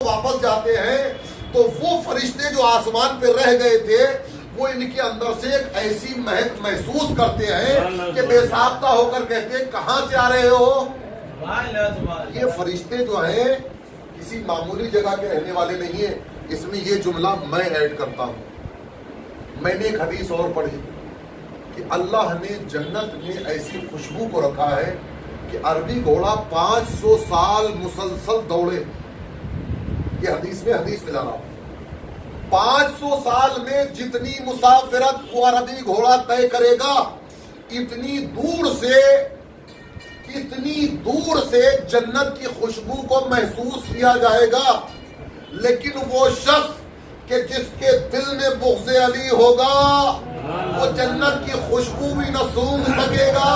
واپس جاتے ہیں تو وہ فرشتے جو آسمان پہ رہ گئے تھے وہ ان کے اندر سے ایک ایسی مہک محسوس کرتے ہیں کہ بے ساختہ ہو کر کہتے ہیں کہاں سے آ رہے ہو. یہ فرشتے جو ہیں کسی معمولی جگہ کے رہنے والے نہیں ہیں. اس میں یہ جملہ میں ایڈ کرتا ہوں. میں نے ایک حدیث اور پڑھی کہ اللہ نے جنت میں ایسی خوشبو کو رکھا ہے کہ عربی گھوڑا 500 سال مسلسل دوڑے. یہ حدیث ملا رہا ہوں. 500 سال میں جتنی مسافرت وہ عربی گھوڑا طے کرے گا اتنی دور سے جنت کی خوشبو کو محسوس کیا جائے گا. لیکن وہ شخص کہ جس کے دل میں بغض علی ہوگا وہ جنت کی خوشبو بھی نہ سونگھ سکے گا.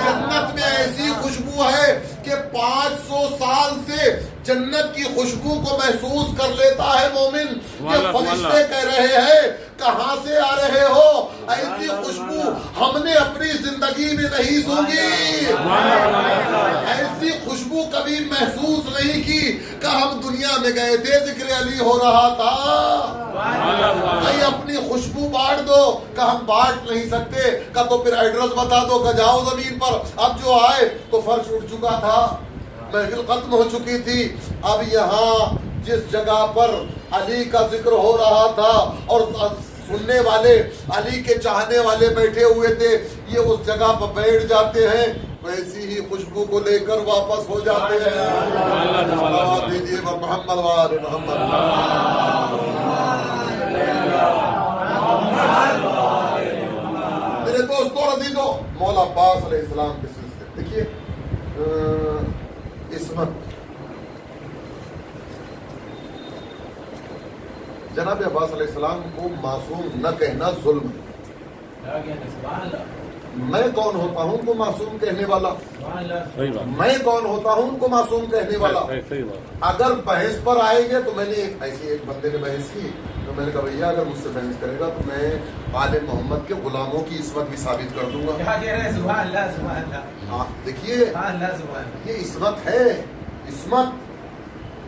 جنت میں ایسی خوشبو ہے کہ 500 سال سے جنت کی خوشبو کو محسوس کر لیتا ہے مومن. یہ فرشتے کہہ رہے ہیں کہاں سے آ رہے ہو؟ ایسی خوشبو ہم نے اپنی زندگی میں نہیں سونگھی. ایسی خوشبو کبھی محسوس نہیں کی کہ ہم دنیا میں گئے تھے ذکر علی ہو رہا تھا. کہیں اپنی خوشبو بانٹ دو کہ ہم بانٹ نہیں سکتے کہ تو پھر ایڈریس بتا دو کہ جاؤ زمین پر. اب جو آئے تو فرش اٹھ چکا تھا, محفل ختم ہو چکی تھی. اب یہاں جس جگہ پر علی کا ذکر ہو رہا تھا اور سننے والے علی کے چاہنے والے بیٹھے ہوئے تھے, یہ اس جگہ پر بیٹھ جاتے ہیں, ویسی ہی خوشبو کو لے کر واپس ہو جاتے ہیں. اللہ دیجیے محمد وآل محمد. میرے دوستوں اور عزیزوں, مولا عباس علیہ السلام کے سلسلے دیکھیے عصمت. جناب عباس علیہ السلام کو معصوم نہ کہنا ظلم ہے. میں کون ہوتا ہوں ان کو معصوم کہنے والا؟ میں کون ہوتا ہوں ان کو معصوم کہنے والا؟ اگر بحث پر آئیں گے تو میں نے ایک بندے نے بحث کی تو میں نے کہا بھیا اگر مجھ سے بحث کرے گا تو میں آل محمد کے غلاموں کی عصمت بھی ثابت کر دوں گا. دیکھیے یہ عصمت ہے. عصمت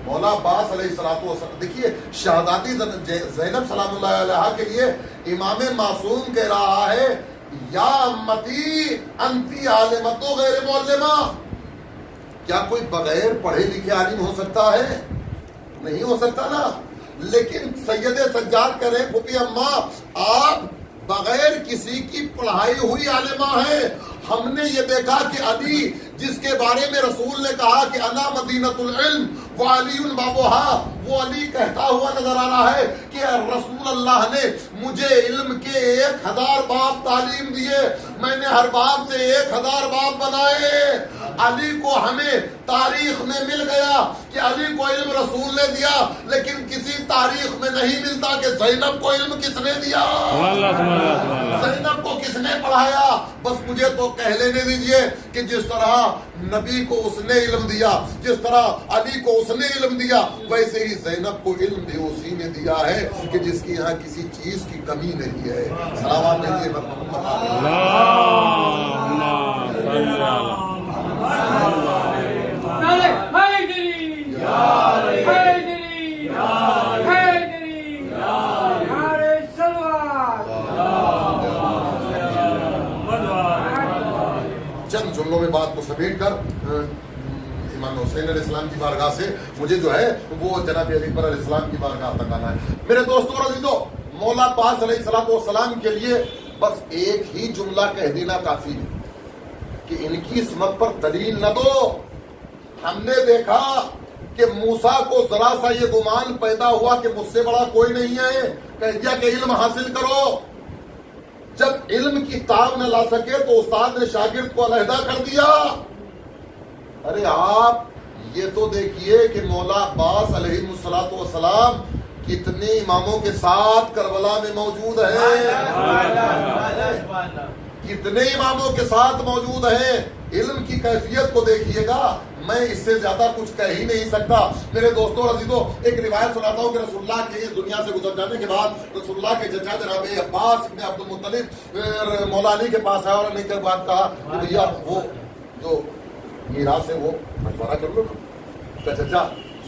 مولا عباس علیہ السلام. دیکھیے شہزادی زینب سلام اللہ علیہ کے لیے امام معصوم کہہ رہا ہے یا امتی انتی عالمت و غیر معلمہ. کیا کوئی بغیر پڑھے لکھے عالم ہو سکتا ہے؟ نہیں ہو سکتا نا. لیکن سید سجاد کہہ رہے ہیں پھوپھی اماں آپ بغیر کسی کی پڑھائی ہوئی عالمہ ہیں. ہم نے یہ دیکھا کہ علی جس کے بارے میں رسول نے کہا کہ انا مدینۃ العلم وعلی بابوہا, وہ علی کہتا ہوا نظر آ رہا ہے کہ رسول اللہ نے مجھے علم کے 1000 باب تعلیم دیے, میں نے ہر باب سے 1000 باب بنائے. علی کو ہمیں تاریخ میں مل گیا کہ علی کو علم رسول نے دیا, لیکن کسی تاریخ میں نہیں ملتا کہ زینب کو علم کس نے دیا, زینب کو کس نے پڑھایا. بس مجھے تو کہہ لینے دیجئے کہ جس طرح نبی کو اس نے علم دیا, جس طرح علی کو اس نے علم دیا, ویسے ہی زینب کو علم بھی اسی نے دیا ہے کہ جس کی یہاں کسی چیز کی کمی نہیں ہے. سلام علیہ چند جملوں میں بات کو سمیٹ کر امام حسین علیہ السلام کی بارگاہ سے مجھے جو ہے وہ جناب علی اکبر علیہ السلام کی بارگاہ تک آنا ہے. میرے دوستوں اور عزیزوں, مولا عباس علیہ السلام کے لیے بس ایک ہی جملہ کہہ دینا کافی ہے کہ ان کی عصمت پر دلیل نہ دو. ہم نے دیکھا کہ موسیٰ کو ذرا سا یہ گمان پیدا ہوا کہ مجھ سے بڑا کوئی نہیں ہے, کہہ دیا کہ علم حاصل کرو. جب علم کی تاب نہ لا سکے تو استاد نے شاگرد کو علیحدہ کر دیا. ارے آپ یہ تو دیکھیے کہ مولا عباس علیہ السلام کتنے اماموں کے ساتھ کربلا میں موجود ہیں, کتنے اماموں کے ساتھ موجود ہیں. علم کی کیفیت کو دیکھیے گا. میں اس سے زیادہ کچھ کہہ ہی نہیں سکتا. میرے دوستوں اور عزیزوں, ایک روایت سناتا ہوں کہ رسول اللہ کے اس دنیا سے گزر جانے کے بعد رسول اللہ کے چچا جناب عباس ابن عبد المطلب مولا علی کے پاس آیا اور نے کر بات کہا کہ بھیا وہ جو میراث ہے وہ بنٹوارا کر لو نا. چچا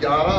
11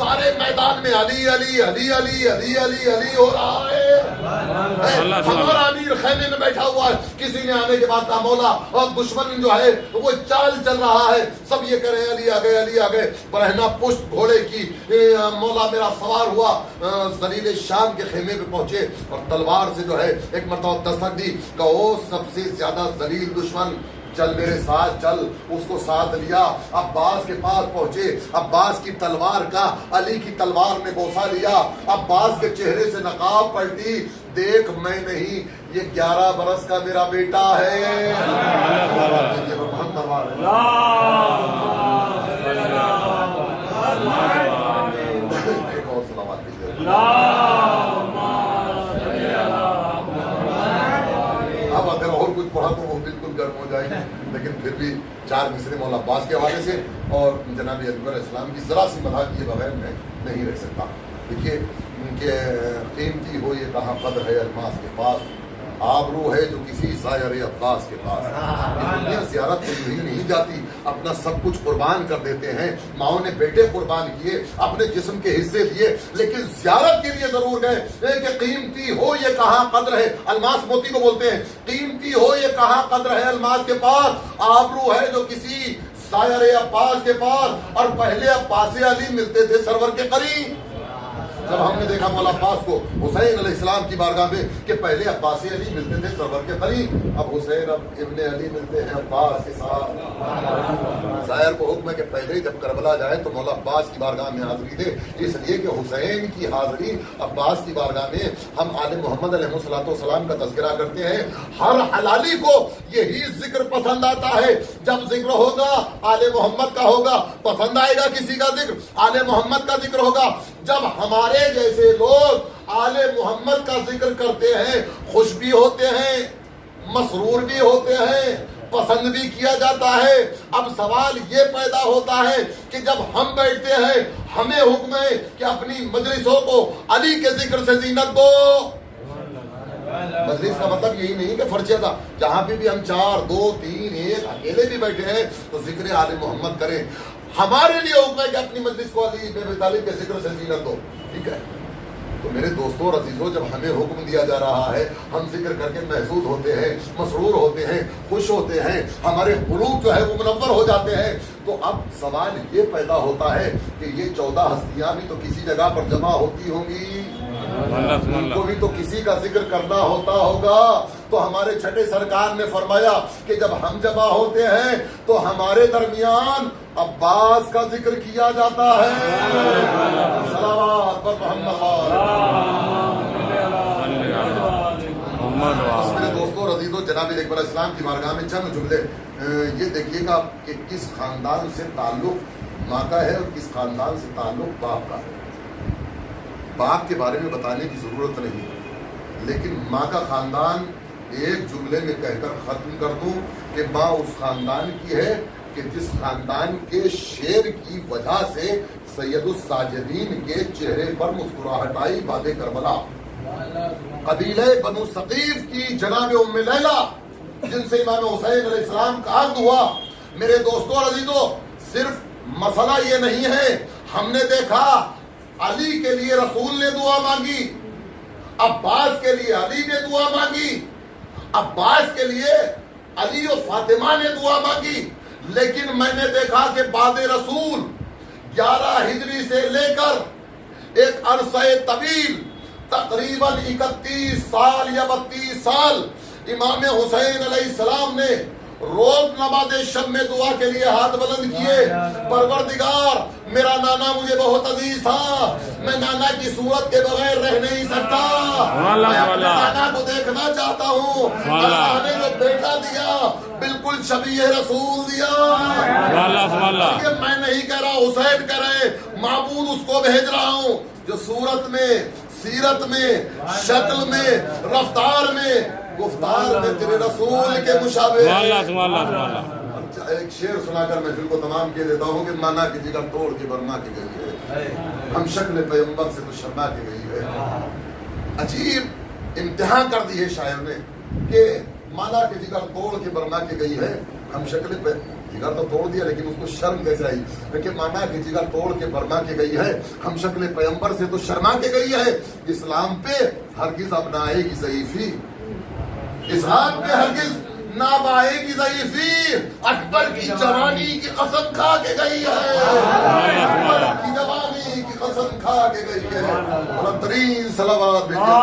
سارے میدان میں علی علی علی علی علی علی علی ہو رہا ہے. ہمارا امیر خیمے میں بیٹھا ہوا ہے, کسی نے آنے کے بعد کہا مولا اور دشمن جو ہے وہ چال چل رہا ہے, سب یہ کہہ رہے ہیں علی آ گئے علی آ گئے. برہنہ پشت گھوڑے کی مولا میرا سوار ہوا, ذلیل شام کے خیمے پہ پہنچے اور تلوار سے جو ہے ایک مرتبہ دستک دی کہ وہ سب سے زیادہ ذلیل دشمن, چل میرے ساتھ چل. اس کو ساتھ لیا, عباس کے پاس پہنچے, عباس کی تلوار کا علی کی تلوار نے بوسہ لیا, عباس کے چہرے سے نقاب پلٹی, دیکھ میں نہیں یہ 11 برس کا میرا بیٹا ہے. ایک اور سلامات کیجیے. اب اگر اور کچھ پڑھا تو وہ بالکل گرم ہو جائے گی, لیکن پھر بھی 4 مصرے مولا عباس کے حوالے سے اور جناب علی علیہ السلام کی ذرا سی مدح کیے بغیر میں نہیں رہ سکتا. دیکھیے کہ قیمتی ہو یہ کہاں قدر ہے الماس کے پاس, آبرو ہے جو کسی سائر عباس کے پاس. دنیا زیارت تو یوں ہی نہیں جاتی, اپنا سب کچھ قربان کر دیتے ہیں. ماؤں نے بیٹے قربان کیے, اپنے جسم کے حصے دیے, لیکن زیارت کے لیے ضرور گئے کہ قیمتی ہو یہ کہاں قدر ہے. الماس موتی کو بولتے ہیں, قیمتی ہو یہ کہاں قدر ہے الماس کے پاس, آبرو ہے جو کسی سائر عباس کے پاس. اور پہلے عباس علی ملتے تھے سرور کے قریب. جب ہم نے دیکھا مولا عباس کو حسین علیہ السلام کی بارگاہ میں کہ پہلے عباس علی ملتے تھے سرور کے قریب, اب حسین اب ابن علی ملتے ہیں عباس کے ساتھ. ظاہر کو حکم ہے کہ پہلے ہی جب کربلا جائے تو مولا عباس کی بارگاہ میں حاضری دے, اس لیے کہ حسین کی حاضری عباس کی بارگاہ میں ہم آل محمد علیہ الصلوۃ والسلام کا تذکرہ کرتے ہیں. ہر حلالی کو یہی ذکر پسند آتا ہے. جب ذکر ہوگا آل محمد کا ہوگا, پسند آئے گا کسی کا ذکر, آل محمد کا ذکر ہوگا. جب ہمارے جیسے لوگ آل محمد کا ذکر کرتے ہیں, خوش بھی ہوتے ہیں, مسرور بھی ہوتے ہیں, پسند بھی کیا جاتا ہے. اب سوال یہ پیدا ہوتا ہے کہ جب ہم بیٹھتے ہیں ہمیں حکم ہے کہ اپنی مجلسوں کو علی کے ذکر سے زینت دو. مجلس کا مطلب یہی نہیں کہ فرضیہ تھا, جہاں پہ بھی ہم 4 2 3 1 اکیلے بھی بیٹھے ہیں تو ذکر آل محمد کریں. ہمارے لیے حکم ہے کہ اپنی مجلس کو علی بن ابی طالب کے ذکر سے زینت دو. ٹھیک ہے, تو میرے دوستوں اور عزیزوں, جب ہمیں حکم دیا جا رہا ہے ہم ذکر کر کے محسوس ہوتے ہیں, مسرور ہوتے ہیں, خوش ہوتے ہیں, ہمارے قلوب جو ہے وہ منور ہو جاتے ہیں. تو اب سوال یہ پیدا ہوتا ہے کہ یہ 14 ہستیاں بھی تو کسی جگہ پر جمع ہوتی ہوں گی, ان کو بھی تو کسی کا ذکر کرنا ہوتا ہوگا. تو ہمارے چھٹے سرکار نے فرمایا کہ جب ہم جمع ہوتے ہیں تو ہمارے درمیان عباس کا ذکر کیا جاتا ہے. صلوات پر محمد. میرے دوستوں اور عزیزوں, جناب اکبر اسلام کی بارگاہ میں چند جملے یہ دیکھیے گا کہ کس خاندان سے تعلق ماں کا ہے اور کس خاندان سے تعلق باپ کا ہے. باپ کے بارے میں بتانے کی ضرورت نہیں, لیکن ماں کا خاندان ایک جملے میں کہہ کر ختم کر دوں کہ ماں اس خاندان کی ہے کہ جس خاندان کے شیر کی وجہ سے سید الساجدین کے چہرے پر مسکراہٹ آئی بعد کربلا. قبیلہ بنو ثقیف کی جناب ام لیلہ جن سے امام حسین علیہ السلام کا عہد ہوا. میرے دوستوں اور عزیزوں, صرف مسئلہ یہ نہیں ہے, ہم نے دیکھا علی کے لیے رسول نے دعا مانگی, عباس کے لیے علی نے دعا مانگی, عباس کے لیے علی و فاطمہ نے دعا مانگی, لیکن میں نے دیکھا کہ بعد رسول 11 ہجری سے لے کر ایک عرصہ طویل تقریباً 31 سال یا 32 سال امام حسین علیہ السلام نے روز نماز شب میں دعا کے لیے ہاتھ بلند کیے. پروردگار, میرا نانا مجھے بہت عزیز تھا, میں نانا کی صورت کے بغیر رہ نہیں سکتا, میں اپنے نانا کو دیکھنا چاہتا ہوں. اللہ نے جو بیٹا دیا بالکل شبیہ رسول دیا. میں نہیں کہہ رہا حسین کہہ رہے, معبود اس کو بھیج رہا ہوں جو صورت میں, سیرت میں, شکل میں, رفتار میں, گفتار میں تیرے رسول کے مشابہ. ایک شعر سنا کر محفل کو تمام کیے دیتا ہوں کہ مانا کی جگر توڑ کے برما کے گئی ہے, ہم شکل پیغمبر سے تو شرما کے گئی ہے. عجیب امتحان کر دی ہے شاعر نے کہ مانا کی جگر توڑ کے برما کے گئی ہے, ہم شکل جگر تو توڑ دیا لیکن اس کو شرم کیسے آئی؟ لیکن مانا کہ جگر توڑ کے برما کے گئی ہے، ہم شکل پیغمبر سے تو شرما کے گئی ہے. اسلام پہ ہرگز اب نہ آئے گی ضعیفی، اسلام پہ ہرگز نہ اب آئے گی ضعیفی. اکبر کی جوانی کی قسم کھا کے گئی ہے، اکبر کی جوانی کی قسم کھا کے گئی ہے. بلند ترین صلوات بھیجو.